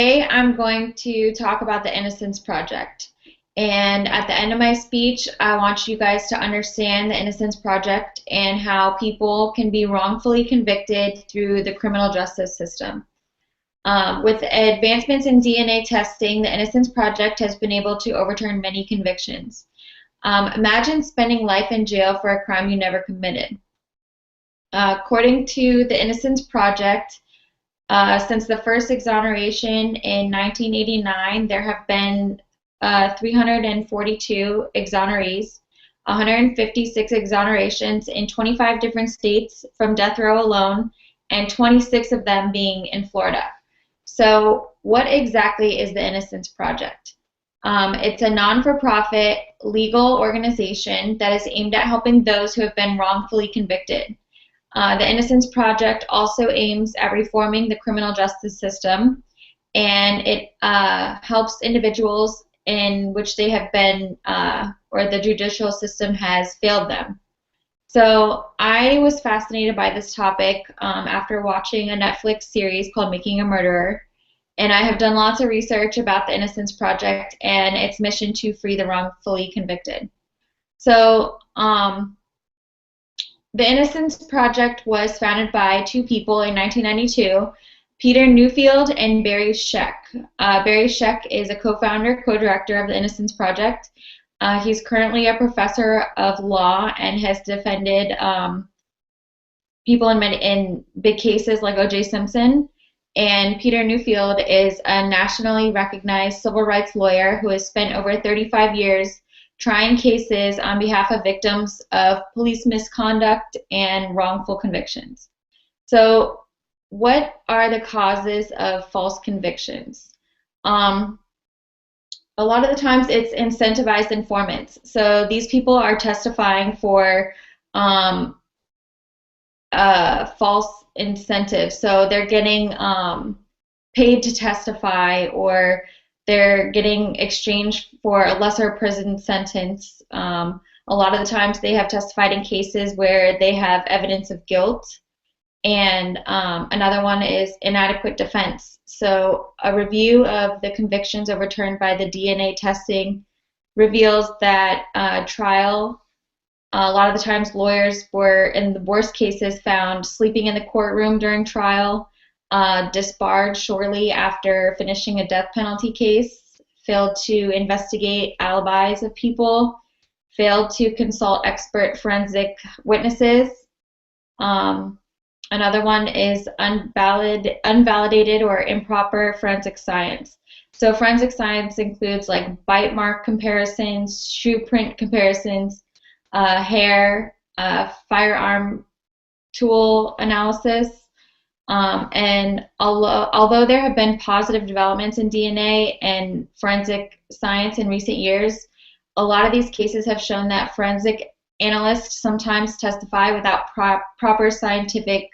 Today I'm going to talk about the Innocence Project. And at the end of my speech, I want you guys to understand the Innocence Project and how people can be wrongfully convicted through the criminal justice system. With advancements in DNA testing, the Innocence Project has been able to overturn many convictions. Imagine spending life in jail for a crime you never committed. According to the Innocence Project, since the first exoneration in 1989, there have been 342 exonerees, 156 exonerations in 25 different states from death row alone, and 26 of them being in Florida. So what exactly is the Innocence Project? It's a non-for-profit legal organization that is aimed at helping those who have been wrongfully convicted. The Innocence Project also aims at reforming the criminal justice system, and it helps individuals in which they have been, or the judicial system has failed them. So I was fascinated by this topic after watching a Netflix series called Making a Murderer, and I have done lots of research about the Innocence Project and its mission to free the wrongfully convicted. So, the Innocence Project was founded by two people in 1992, Peter Newfield and Barry Scheck. Barry Scheck is a co-founder, co-director of the Innocence Project. He's currently a professor of law and has defended people in big cases like O.J. Simpson. And Peter Newfield is a nationally recognized civil rights lawyer who has spent over 35 years trying cases on behalf of victims of police misconduct and wrongful convictions. So what are the causes of false convictions? A lot of the times it's incentivized informants. So these people are testifying for false incentives. So they're getting paid to testify, or they're getting exchanged for a lesser prison sentence. A lot of the times they have testified in cases where they have evidence of guilt. And another one is inadequate defense. So a review of the convictions overturned by the DNA testing reveals that trial, a lot of the times lawyers were, in the worst cases, found sleeping in the courtroom during trial, disbarred shortly after finishing a death penalty case, failed to investigate alibis of people, failed to consult expert forensic witnesses. Another one is unvalidated or improper forensic science. So forensic science includes like bite mark comparisons, shoe print comparisons, hair, firearm tool analysis. And although there have been positive developments in DNA and forensic science in recent years, a lot of these cases have shown that forensic analysts sometimes testify without proper scientific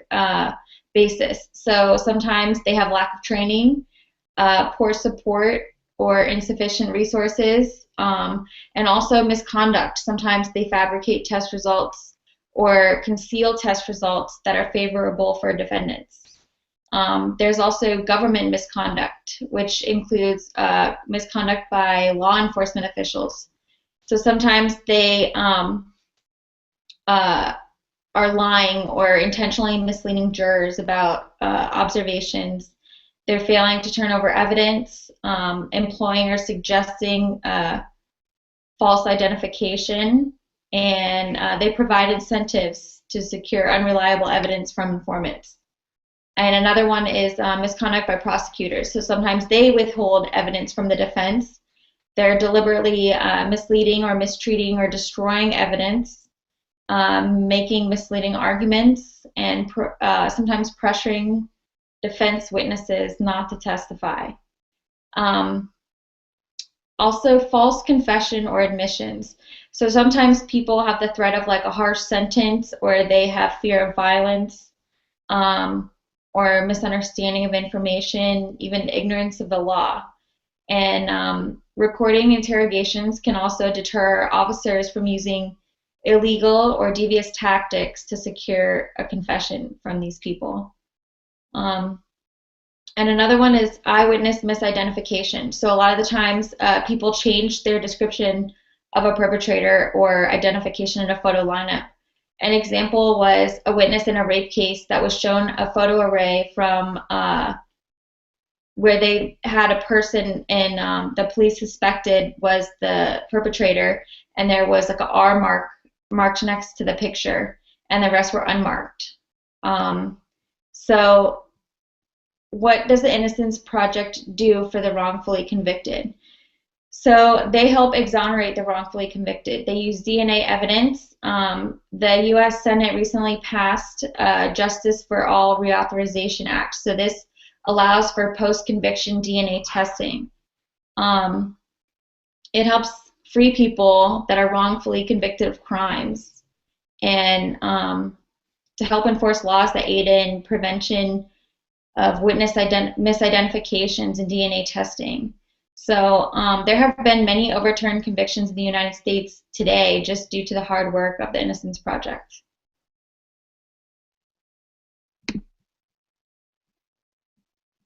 basis. So sometimes they have lack of training, poor support, or insufficient resources, and also misconduct. Sometimes they fabricate test results or conceal test results that are favorable for defendants. There's also government misconduct, which includes misconduct by law enforcement officials. So sometimes they are lying or intentionally misleading jurors about observations. They're failing to turn over evidence, employing or suggesting false identification, and they provide incentives to secure unreliable evidence from informants. And another one is misconduct by prosecutors. So sometimes they withhold evidence from the defense. They're deliberately misleading or mistreating or destroying evidence, making misleading arguments, and sometimes pressuring defense witnesses not to testify. Also, false confession or admissions. So sometimes people have the threat of like a harsh sentence, or they have fear of violence, or misunderstanding of information, even ignorance of the law. And recording interrogations can also deter officers from using illegal or devious tactics to secure a confession from these people. And another one is eyewitness misidentification. So a lot of the times, people change their description of a perpetrator or identification in a photo lineup. An example was a witness in a rape case that was shown a photo array from where they had a person and the police suspected was the perpetrator, and there was like a R mark marked next to the picture, and the rest were unmarked. So what does the Innocence Project do for the wrongfully convicted? So they help exonerate the wrongfully convicted. They use DNA evidence. The U.S. Senate recently passed Justice for All Reauthorization Act. So this allows for post-conviction DNA testing. It helps free people that are wrongfully convicted of crimes, and to help enforce laws that aid in prevention of witness misidentifications and DNA testing. So there have been many overturned convictions in the United States today just due to the hard work of the Innocence Project.